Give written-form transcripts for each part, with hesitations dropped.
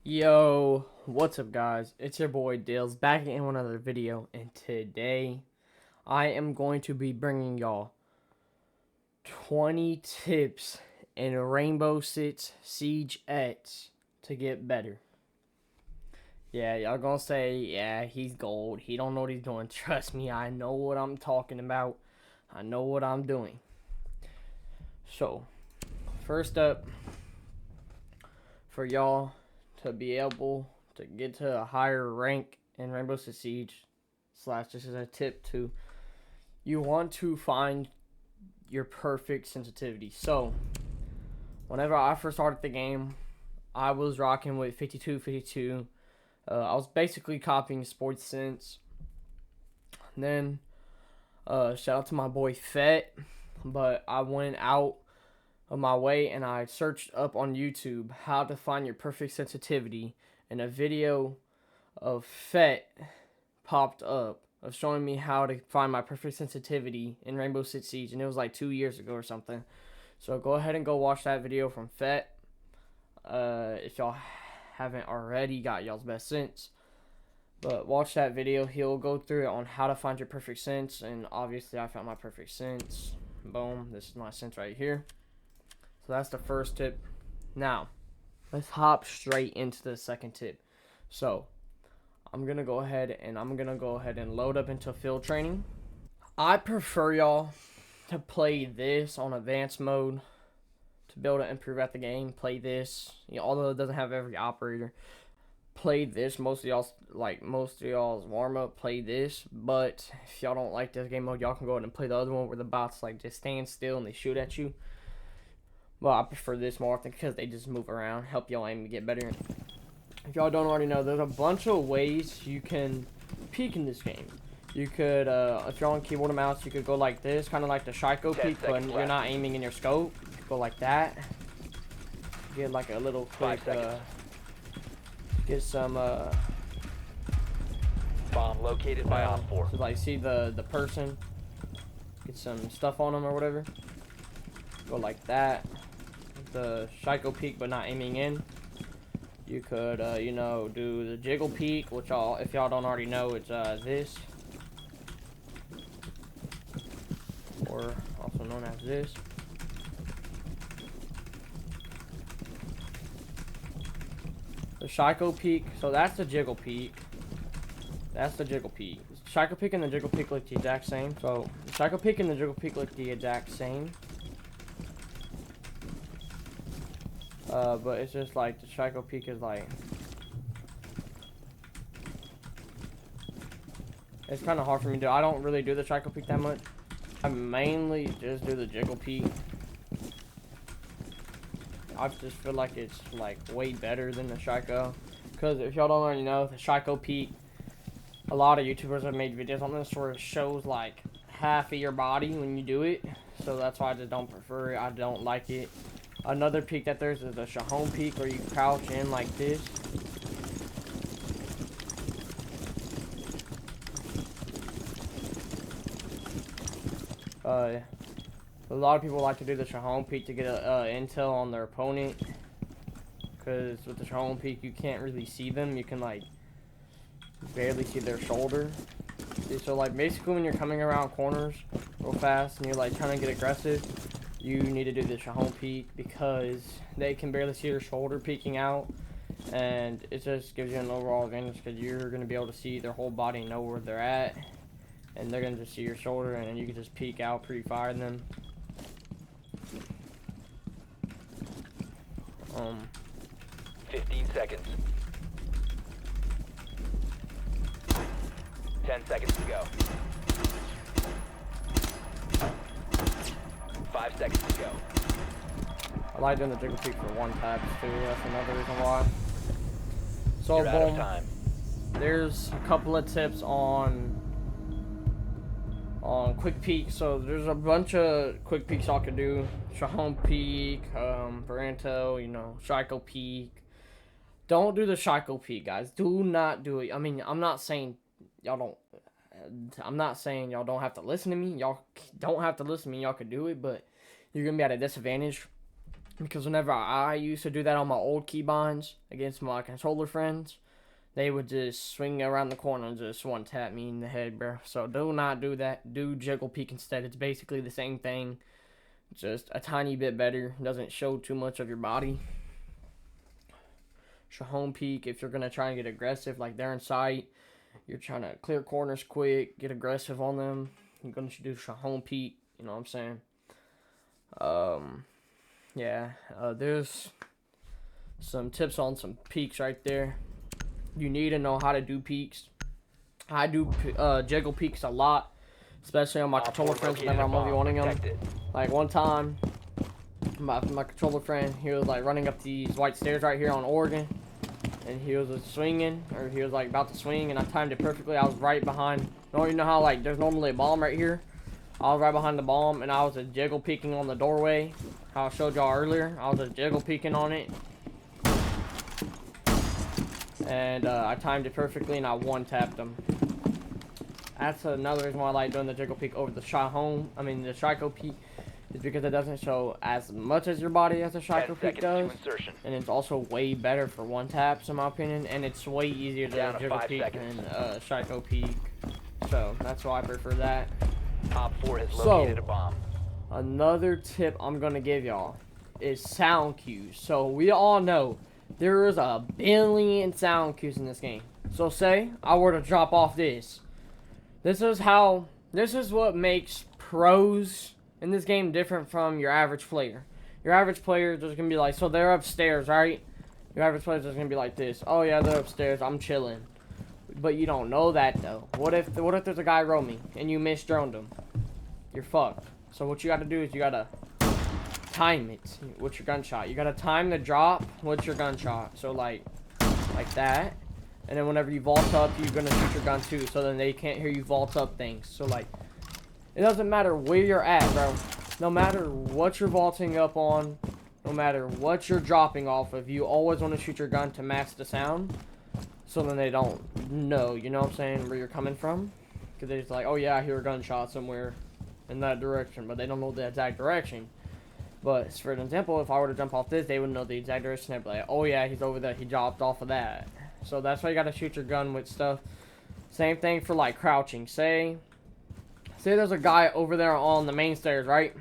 Yo, what's up guys? It's your boy Dills back in another video, and today I am going to be bringing y'all 20 tips in Rainbow Six Siege X to get better. Yeah, y'all gonna say, yeah, he's gold. He don't know what he's doing. Trust me, I know what I'm talking about. I know what I'm doing. So, first up, for y'all to be able to get to a higher rank in Rainbow Six Siege slash this is a tip too, you want to find your perfect sensitivity. So whenever I first started the game, I was rocking with 52-52. I was basically copying Sports Sense. Then shout out to my boy Fett, but I went out of my way and I searched up on YouTube how to find your perfect sensitivity, and a video of Fett popped up of showing me how to find my perfect sensitivity in Rainbow Six Siege, and it was like 2 years ago or something. So go ahead and go watch that video from Fett. If y'all haven't already got y'all's best sense, but watch that video. He'll go through it on how to find your perfect sense, and obviously I found my perfect sense. Boom, this is my sense right here. So that's the first tip. Now, let's hop straight into the second tip. So, I'm going to go ahead and load up into field training. I prefer y'all to play this on advanced mode to be able to improve at the game. Play this, although it doesn't have every operator. Play this. Most of y'all's warm up. Play this, but if y'all don't like this game mode, y'all can go ahead and play the other one where the bots just stand still and they shoot at you. Well, I prefer this more often because they just move around, help y'all aim to get better. If y'all don't already know, there's a bunch of ways you can peek in this game. You could, if you're on keyboard and mouse, you could go like this, kind of like the Shiko peek, but you're not aiming in your scope. Go like that. Get like a little quick, get some, bomb located by Op 4. So like see the person, get some stuff on them or whatever. Go like that. The Shiko peek, but not aiming in. You could, do the jiggle peek, which if y'all don't already know, it's this, or also known as this. The Shiko peek, so that's the jiggle peek. That's the jiggle peek. Shiko peek and the jiggle peek look the exact same. So the Shiko peek and the jiggle peek look the exact same. But it's just like the Shiko peek is like, it's kind of hard for me to do. I don't really do the Shiko peek that much. I mainly just do the jiggle peek. I just feel like it's like way better than the Shiko. Because if y'all don't already know, the Shiko peek, a lot of YouTubers have made videos on this where it shows like half of your body when you do it. So that's why I just don't prefer it. I don't like it. Another peek that there's is the Shahom peek, where you crouch in like this. A lot of people like to do the Shahom peek to get intel on their opponent, because with the Shahom peek you can't really see them. You can like barely see their shoulder. So like basically when you're coming around corners real fast and you're like trying to get aggressive, you need to do the Shahom peek, because they can barely see your shoulder peeking out, and it just gives you an overall advantage because you're going to be able to see their whole body and know where they're at, and they're going to just see your shoulder, and then you can just peek out pre-fire them. 15 seconds. 10 seconds to go. 5 seconds to go. I like doing the jiggle peek for one taps too. That's another reason why. So You're out of boom, time. there's a couple of tips on quick peek. So there's a bunch of quick peeks y'all can do. Shahom peek, Baranto, Shiko peek. Don't do the Shiko peek, guys. Do not do it. I mean, I'm not saying y'all don't have to listen to me. Y'all don't have to listen to me. Y'all can do it, but you're gonna be at a disadvantage Because whenever I used to do that on my old keybinds against my controller friends, they would just swing around the corner and just one tap me in the head, bro. So do not do that. Do jiggle peek instead. It's basically the same thing, just a tiny bit better. Doesn't show too much of your body. Shahome peek, if you're gonna try and get aggressive, like they're in sight, you're trying to clear corners quick, get aggressive on them, you're gonna do Shahome peek. You know what I'm saying? Yeah, there's some tips on some peaks right there. You need to know how to do peaks. I do jiggle peaks a lot, especially on my controller friends whenever I'm 1v1ing them. Like one time, my controller friend, he was like running up these white stairs right here on Oregon, and he was swinging, or he was like about to swing, and I timed it perfectly. I was right behind. You know how like there's normally a bomb right here? I was right behind the bomb, and I was jiggle peeking on the doorway. How I showed y'all earlier, I was jiggle peeking on it, and I timed it perfectly, and I one tapped him. That's another reason why I like doing the jiggle peek over the the Shiko peek, is because it doesn't show as much as your body as a Shiko peek does, and it's also way better for one taps in my opinion, and it's way easier to jiggle peek than Shiko peek. So that's why I prefer that. Op 4 has located a bomb. Another tip I'm gonna give y'all is sound cues. So we all know there is a billion sound cues in this game. So say I were to drop off this. This is what makes pros in this game different from your average player. Your average player is just gonna be like, so they're upstairs, right? Your average player is just gonna be like this. Oh yeah, they're upstairs. I'm chilling. But you don't know that though. What if there's a guy roaming and you misdroned him? You're fucked. So what you gotta do is you gotta time it with your gunshot. You gotta time the drop with your gunshot. So like that. And then whenever you vault up, you're gonna shoot your gun too. So then they can't hear you vault up things. So like, it doesn't matter where you're at, bro. No matter what you're vaulting up on, no matter what you're dropping off of, you always want to shoot your gun to match the sound. So then they don't know, you know what I'm saying, where you're coming from. Because they're just like, oh yeah, I hear a gunshot somewhere in that direction. But they don't know the exact direction. But for an example, if I were to jump off this, they would know the exact direction. They'd be like, oh yeah, he's over there. He dropped off of that. So that's why you got to shoot your gun with stuff. Same thing for like crouching. Say there's a guy over there on the main stairs, right?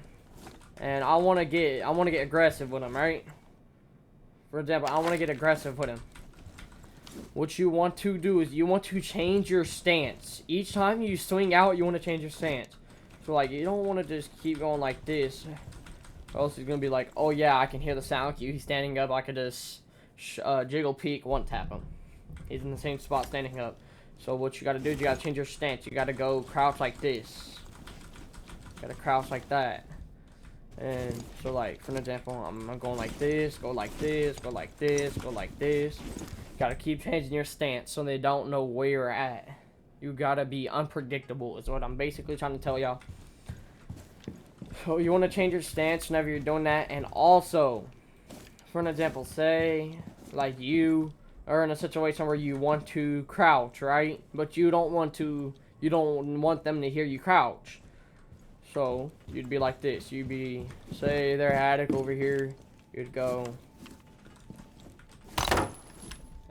And I want to get aggressive with him, right? For example, I want to get aggressive with him. What you want to do is you want to change your stance. Each time you swing out, you want to change your stance. So like, you don't want to just keep going like this, or else he's gonna be like, oh yeah, I can hear the sound cue. He's standing up. I could just jiggle peek, one tap him. He's in the same spot standing up. So what you gotta do is you gotta change your stance. You gotta go crouch like this. You gotta crouch like that. And so like, for an example, I'm going like this, go like this, go like this, go like this. You gotta keep changing your stance so they don't know where you're at. You gotta be unpredictable is what I'm basically trying to tell y'all. So you want to change your stance whenever you're doing that. And also, for an example, say like you are in a situation where you want to crouch, right? But you don't want them to hear you crouch. So you'd be like this. You'd be, say they're attic over here. You'd go,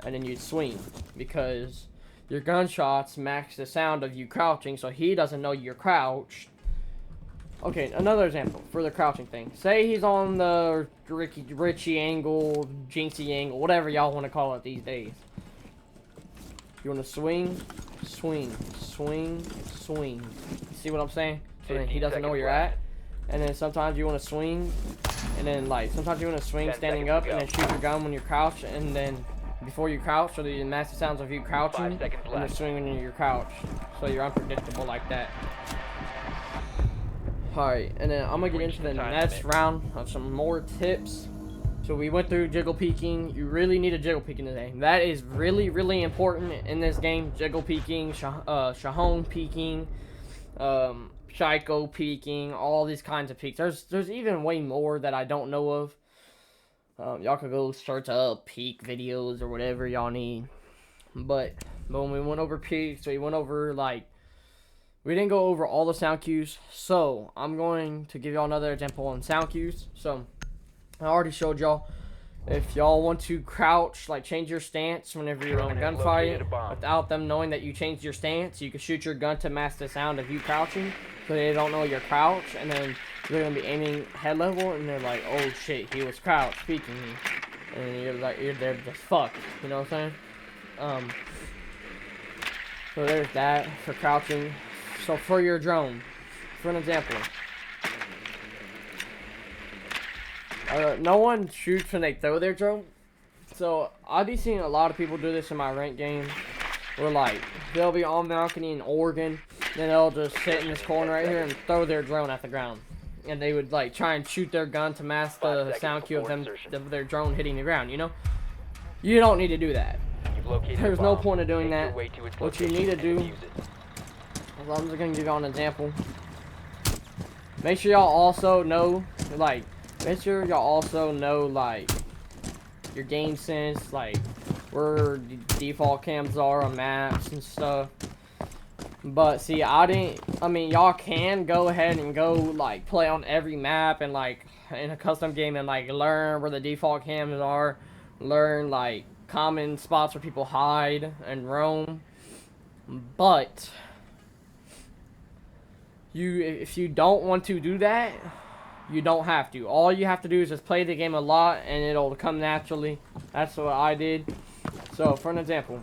and then you'd swing because your gunshots match the sound of you crouching, so he doesn't know you're crouched. Okay, another example for the crouching thing. Say he's on the Richie angle, Jinxie angle, whatever y'all want to call it these days. You want to swing, swing, swing, swing. You see what I'm saying? So then he doesn't know where you're at. And then sometimes you want to swing, and then like sometimes you want to swing standing up and then shoot your gun when you're crouched, and then before you crouch, so the massive sounds of you crouching, and then swinging when you're crouched. So you're unpredictable like that. Alright, and then I'm going to get into the next round of some more tips. So we went through jiggle peeking. You really need a jiggle peek in this game. That is really, really important in this game. Jiggle peeking, Shahome peeking, Shiko peeking, all these kinds of peeks. There's even way more that I don't know of. Y'all could go search up peek videos or whatever y'all need. But when we went over peeks, we went over like, we didn't go over all the sound cues, so I'm going to give y'all another example on sound cues. So, I already showed y'all. If y'all want to crouch, like change your stance whenever you're in a Drone has gunfight, located a bomb. without them knowing that you changed your stance, you can shoot your gun to mask the sound of you crouching, so they don't know you're crouched, and then they're gonna be aiming head level, and they're like, oh shit, he was crouched, peeking me, and they're just fucked, you know what I'm saying? So there's that for crouching. So for your drone, for an example. No one shoots when they throw their drone. So I'll be seeing a lot of people do this in my ranked game. Where like they'll be on balcony in Oregon, then they'll just sit in this corner right here and throw their drone at the ground. And they would like try and shoot their gun to mask the sound cue of their drone hitting the ground. You know, you don't need to do that. There's no point of doing that. What you need to do. I'm just gonna give y'all an example. Make sure y'all also know like. Make sure y'all also know, like, your game sense, like, where the default cams are on maps and stuff. But, see, y'all can go ahead and go, like, play on every map and, like, in a custom game and, like, learn where the default cams are. Learn, like, common spots where people hide and roam. But, if you don't want to do that, you don't have to. All you have to do is just play the game a lot and it'll come naturally. That's what I did. So, for an example,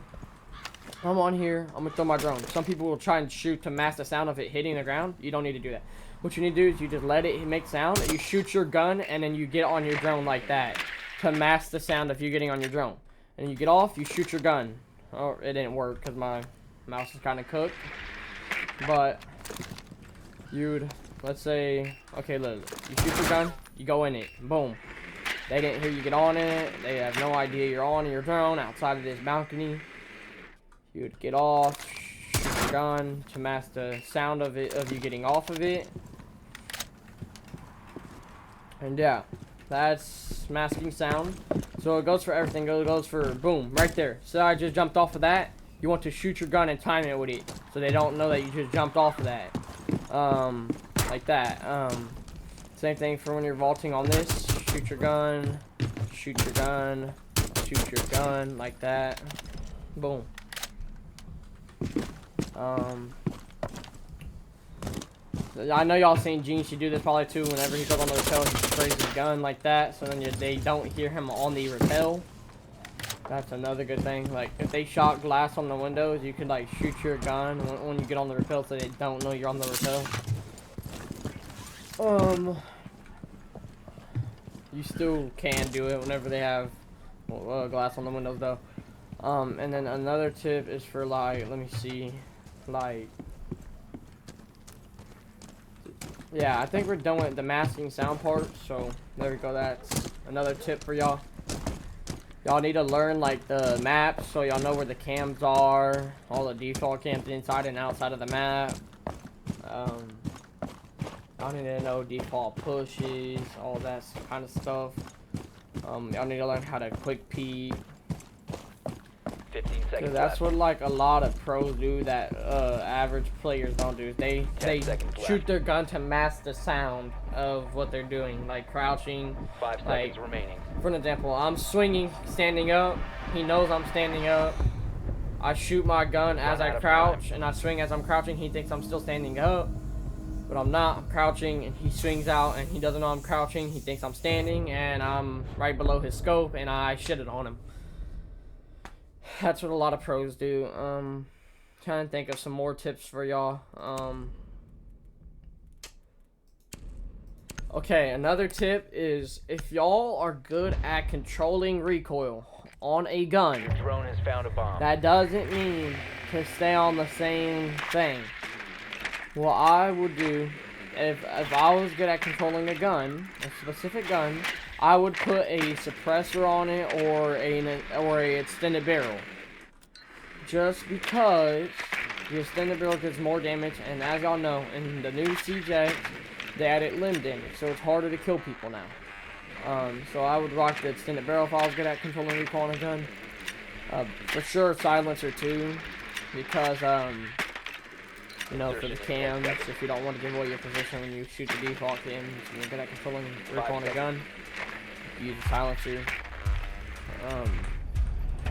I'm on here, I'm gonna throw my drone. Some people will try and shoot to mask the sound of it hitting the ground. You don't need to do that. What you need to do is you just let it make sound, and you shoot your gun, and then you get on your drone like that to mask the sound of you getting on your drone. And you get off, you shoot your gun. Oh, it didn't work because my mouse is kind of cooked. But you'd, let's say, okay, look, you shoot your gun, you go in it, boom. They didn't hear you get on it, they have no idea you're on your drone outside of this balcony. You would get off, shoot your gun to mask the sound of you getting off of it. And yeah, that's masking sound. So it goes for everything, it goes for boom, right there. So I just jumped off of that. You want to shoot your gun and time it with it, so they don't know that you just jumped off of that. Like that. Same thing for when you're vaulting on this. Shoot your gun, shoot your gun, shoot your gun, like that. Boom. I know y'all seen Gene should do this probably too. Whenever he goes on the rappel, he sprays his gun like that, so then they don't hear him on the rappel. That's another good thing. Like, if they shot glass on the windows, you could, like, shoot your gun when you get on the rappel so they don't know you're on the rappel. You still can do it whenever they have glass on the windows, though. And then another tip is for, like, let me see, like, yeah, I think we're done with the masking sound part, so there we go. That's another tip for y'all. Y'all need to learn, like, the maps, so y'all know where the cams are, all the default cams inside and outside of the map. Y'all need to know default pushes, all that kind of stuff. Y'all need to learn how to quick peek. 15 seconds That's left. what, like, a lot of pros do that average players don't do. They shoot their gun to mask the sound of what they're doing, like crouching. 5 seconds remaining. For an example, I'm swinging, standing up. He knows I'm standing up. I shoot my gun as I crouch, and I swing as I'm crouching. He thinks I'm still standing up, but I'm not. I'm crouching, and he swings out, and he doesn't know I'm crouching. He thinks I'm standing, and I'm right below his scope, and I shit it on him. That's what a lot of pros do. Trying to think of some more tips for y'all. Okay, another tip is if y'all are good at controlling recoil on a gun, Your drone has found a bomb. that doesn't mean to stay on the same thing. What I would do, if I was good at controlling a gun, a specific gun, I would put a suppressor on it or a extended barrel. Just because the extended barrel gets more damage, and as y'all know, in the new CJ, they added limb damage, so it's harder to kill people now. So I would rock the extended barrel if I was good at controlling recoil on a gun. For sure, silencer too, because you know, for the cams, if you don't want to give away your position when you shoot the default cams, you're good at controlling recoil on a gun. use a silencer.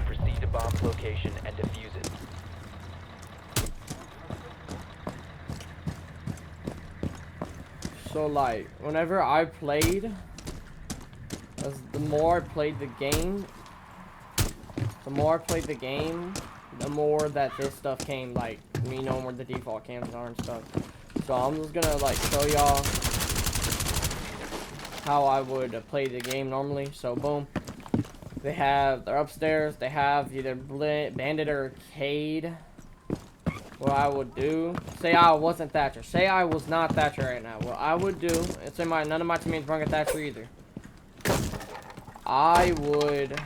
Proceed to bomb's location and defuse it. So like, whenever I played, the more I played the game, the more that this stuff came, like, me knowing where the default cams are and stuff. So I'm just gonna, like, show y'all how I would play the game normally. So, boom. They're upstairs. They have either Bandit or Arcade. What I would do, say I wasn't Thatcher. Say I was not Thatcher right now. What I would do, none of my teammates bring a Thatcher either. I would,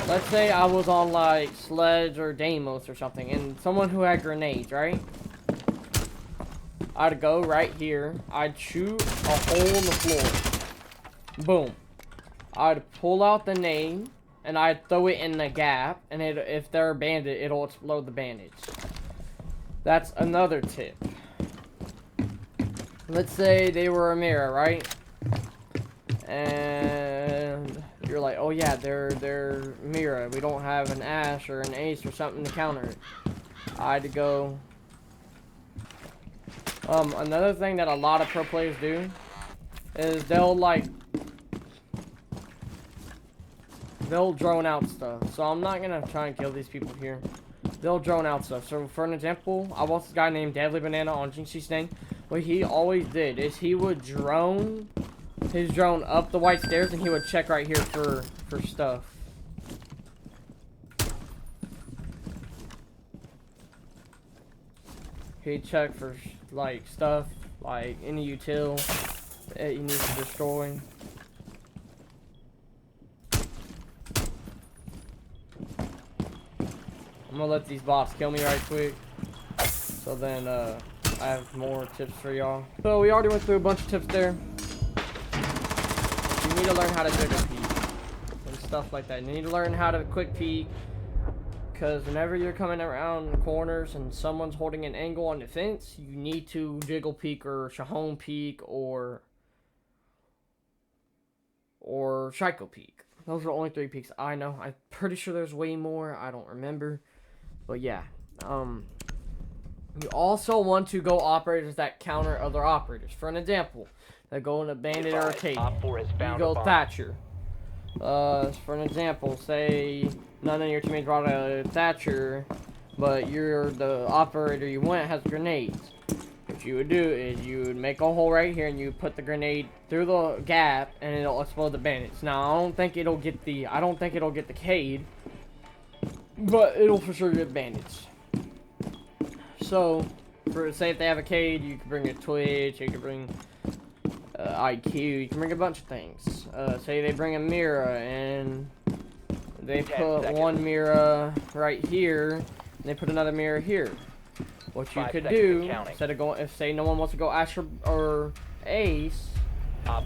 let's say I was on like Sledge or Deimos or something, and someone who had grenades, right? I'd go right here. I'd shoot a hole in the floor. Boom. I'd pull out the name, and I'd throw it in the gap, and if they're a bandit, it'll explode the bandage. That's another tip. Let's say they were a Mira, right? And you're like, oh yeah, they're Mira. We don't have an Ash or an Ace or something to counter it. I'd go. Another thing that a lot of pro players do is they'll drone out stuff. So I'm not gonna try and kill these people here. They'll drone out stuff. So for an example, I watched this guy named Deadly Banana on Jinxie's thing. What he always did is he would drone his drone up the white stairs and he would check right here for stuff. He'd check for like stuff, like any util that he needs to destroy. I'm gonna let these bots kill me right quick. So then I have more tips for y'all. So we already went through a bunch of tips there. You need to learn how to jiggle peek and stuff like that. You need to learn how to quick peek, because whenever you're coming around corners and someone's holding an angle on the fence, you need to jiggle peek or Shahon peek or Shiko peek. Those are the only 3 peeks I know. I'm pretty sure there's way more. I don't remember. But yeah, you also want to go operators that counter other operators. For an example, that go in a Bandit or Arcade. You go Thatcher. For an example, say none of your teammates brought a Thatcher, but you're the operator you went has grenades. What you would do is you would make a hole right here and you put the grenade through the gap and it'll explode the bandits. Now I don't think it'll get the Cade, but it'll for sure get bandits. So, say if they have a Cade, you can bring a Twitch, you can bring IQ, you can bring a bunch of things. Say they bring a Mira and they put one Mira right here and they put another Mira here. What you could do, instead of going, if say no one wants to go Ash or Ace,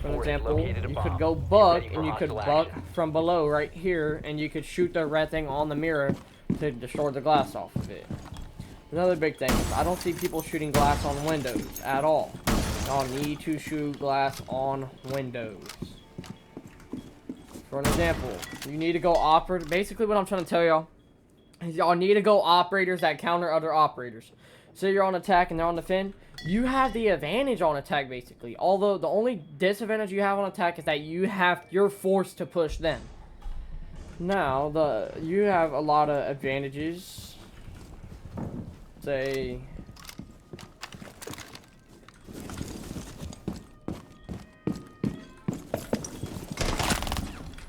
for example, you could go Buck, and you could Buck from below right here, and you could shoot the red thing on the mirror to destroy the glass off of it. Another big thing is I don't see people shooting glass on windows at all. Y'all need to shoot glass on windows. For an example, you need to go operator. Basically, what I'm trying to tell y'all is y'all need to go operators that counter other operators. Say you're on attack and they're on defend, you have the advantage on attack basically. Although the only disadvantage you have on attack is that you're forced to push them. Now you have a lot of advantages. Say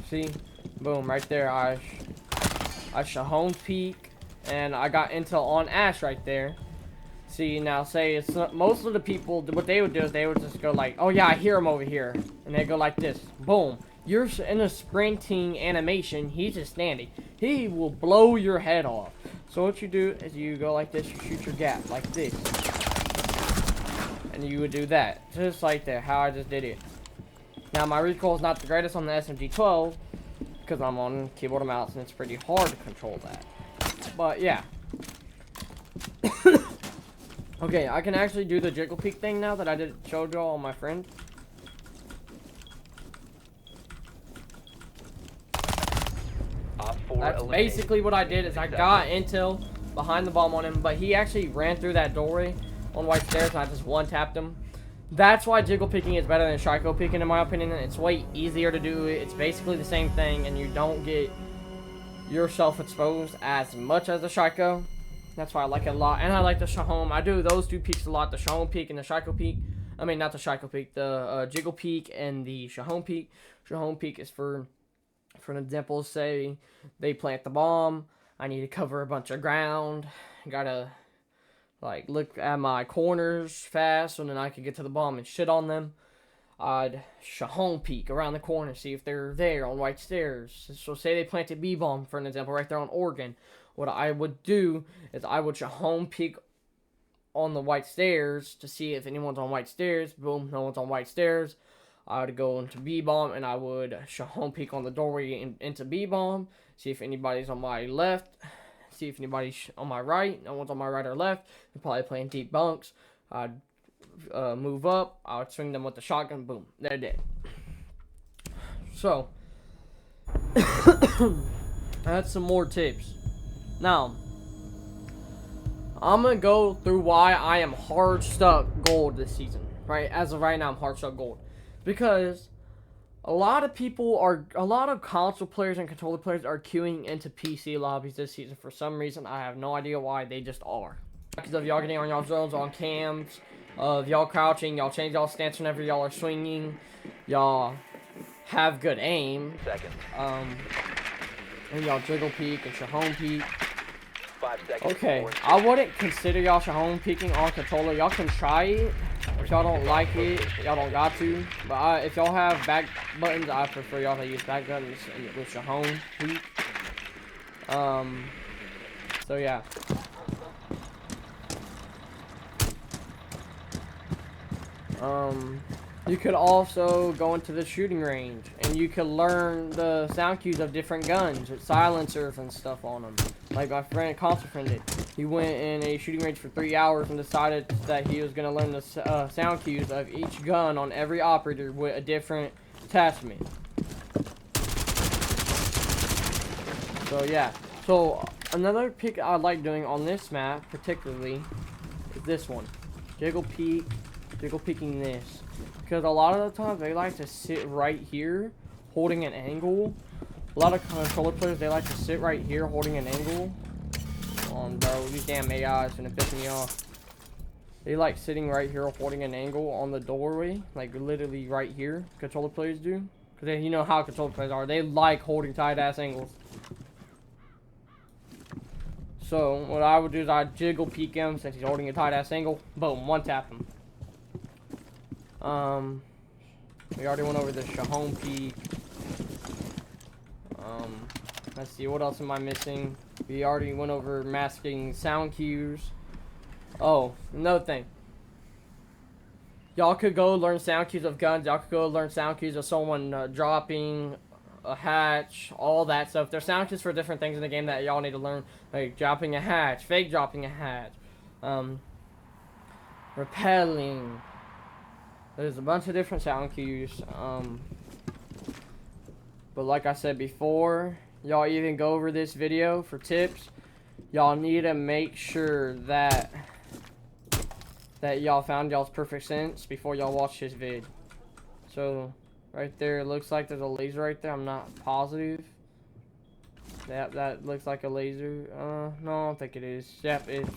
see, boom, right there. I Shahon peek and I got intel on Ash right there. See, now say it's most of the people, what they would do is they would just go like, oh yeah, I hear him over here, and they go like this, boom. You're in a sprinting animation, he's just standing. He will blow your head off. So what you do is you go like this, you shoot your gap like this, and you would do that just like that, how I just did it. Now my recoil is not the greatest on the SMG-12 because I'm on keyboard and mouse and it's pretty hard to control that. But yeah. Okay, I can actually do the jiggle peek thing now that I showed y'all on my friend. eliminated. Basically what I did is I got intel behind the bomb on him, but he actually ran through that doorway on white stairs and I just one-tapped him. That's why jiggle peeking is better than Shiko peeking in my opinion. It's way easier to do it. It's basically the same thing and you don't get yourself exposed as much as the Shiko. That's why I like it a lot. And I like the Shahom. I do those two peeks a lot, the Shahom peek and the Shiko peek. I mean, not the Shiko peek, the jiggle peek and the Shahom peek. Shahom peek is for an example, say they plant the bomb. I need to cover a bunch of ground. Gotta like look at my corners fast so then I can get to the bomb and shit on them. I'd Shahom peek around the corner, see if they're there on white stairs. So say they planted B-bomb, for an example, right there on Oregon. What I would do is I would Shahom peek on the white stairs to see if anyone's on white stairs. Boom, no one's on white stairs. I would go into B-bomb and I would Shahom peek on the doorway into B-bomb. See if anybody's on my left. See if anybody's on my right. No one's on my right or left. They're probably playing deep bunks. I'd move up. I would swing them with the shotgun. Boom, they're dead. So, that's some more tips. Now, I'm going to go through why I am hard stuck gold this season. Right, as of right now, I'm hard stuck gold. Because a lot of console players and controller players are queuing into PC lobbies this season for some reason. I have no idea why, they just are. Because of y'all getting on y'all zones, on cams, of y'all crouching, y'all change y'all stance whenever y'all are swinging, y'all have good aim, and y'all jiggle peek and Shahom peek. 5 seconds. Okay, I wouldn't consider y'all Shahom peeking on controller. Y'all can try it. If y'all don't like it, y'all don't got to. But if y'all have back buttons, I prefer y'all to use back buttons with Shahom peek. So yeah. You could also go into the shooting range and you could learn the sound cues of different guns with silencers and stuff on them. Like my console friend did. He went in a shooting range for 3 hours and decided that he was going to learn the sound cues of each gun on every operator with a different attachment. So yeah. So another pick I like doing on this map particularly is this one. Jiggle peeking this. Because a lot of the times they like to sit right here holding an angle. A lot of controller players, they like to sit right here holding an angle. Bro, these damn AIs gonna piss me off. They like sitting right here holding an angle on the doorway. Like literally right here. Controller players do. Because you know how controller players are. They like holding tight ass angles. So what I would do is I'd jiggle peek him since he's holding a tight ass angle. Boom, one tap him. We already went over the Shahom peek. Let's see, what else am I missing? We already went over masking sound cues. Oh, another thing. Y'all could go learn sound cues of guns. Y'all could go learn sound cues of someone dropping a hatch, all that stuff. There's sound cues for different things in the game that y'all need to learn. Like dropping a hatch, fake dropping a hatch, repelling. There's a bunch of different sound cues. But like I said before, y'all even go over this video for tips. Y'all need to make sure that y'all found y'all's perfect sense before y'all watch this vid. So right there, it looks like there's a laser right there. I'm not positive. That looks like a laser. No, I don't think it is. Yep, it's.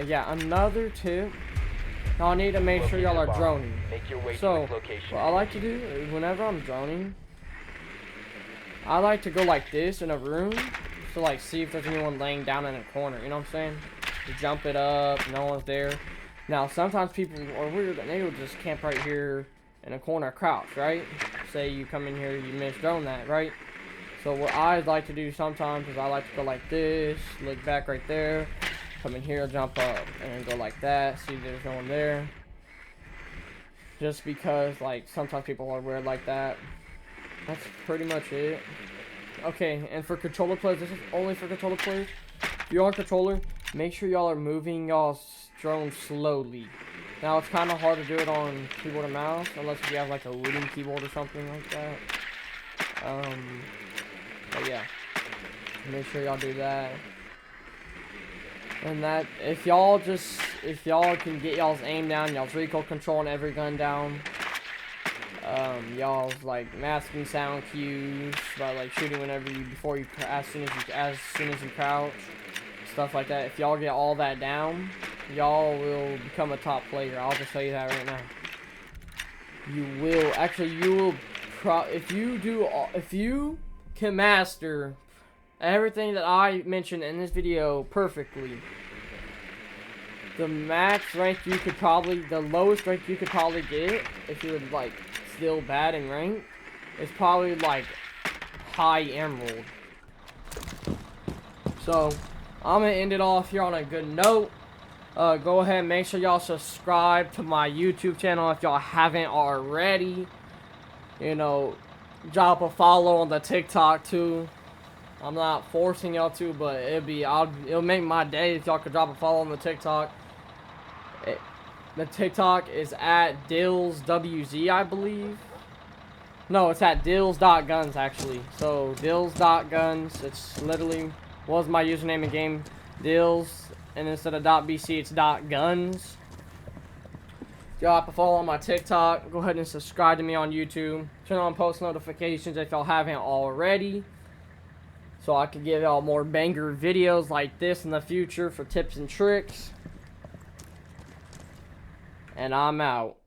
Yeah, another tip. Y'all need to make sure y'all are droning. So, what I like to do is whenever I'm droning, I like to go like this in a room to like see if there's anyone laying down in a corner. You know what I'm saying? To jump it up, no one's there. Now, sometimes people are weird and they will just camp right here in a corner, crouch, right? Say you come in here, you miss drone that, right? So what I like to do sometimes is I like to go like this, look back right there. Come in here, jump up, and then go like that. See there's no one there. Just because, like, sometimes people are weird like that. That's pretty much it. Okay, and for controller players, this is only for controller players. if you're on controller, make sure y'all are moving y'all's drone slowly. Now it's kind of hard to do it on keyboard and mouse unless you have like a wooden keyboard or something like that. But yeah, make sure y'all do that. And that if y'all can get y'all's aim down, y'all's recoil control and every gun down, y'all's like masking sound cues by like shooting whenever you as soon as you crouch, stuff like that. If y'all get all that down, y'all will become a top player. I'll just tell you that right now. If you can master everything that I mentioned in this video perfectly, the lowest rank you could probably get if you're like still bad in rank is probably like high emerald. So I'm gonna end it off here on a good note. Go ahead and make sure y'all subscribe to my YouTube channel if y'all haven't already. You know, drop a follow on the TikTok too. I'm not forcing y'all to, but it'll make my day if y'all could drop a follow on the TikTok. The TikTok is at DillsWZ, I believe. No, it's at dills.guns actually. So dills.guns. It's literally was my username in game, dills, and instead of .bc, it's .guns. Y'all have to follow on my TikTok. Go ahead and subscribe to me on YouTube. Turn on post notifications if y'all haven't already, so I can give y'all more banger videos like this in the future for tips and tricks. And I'm out.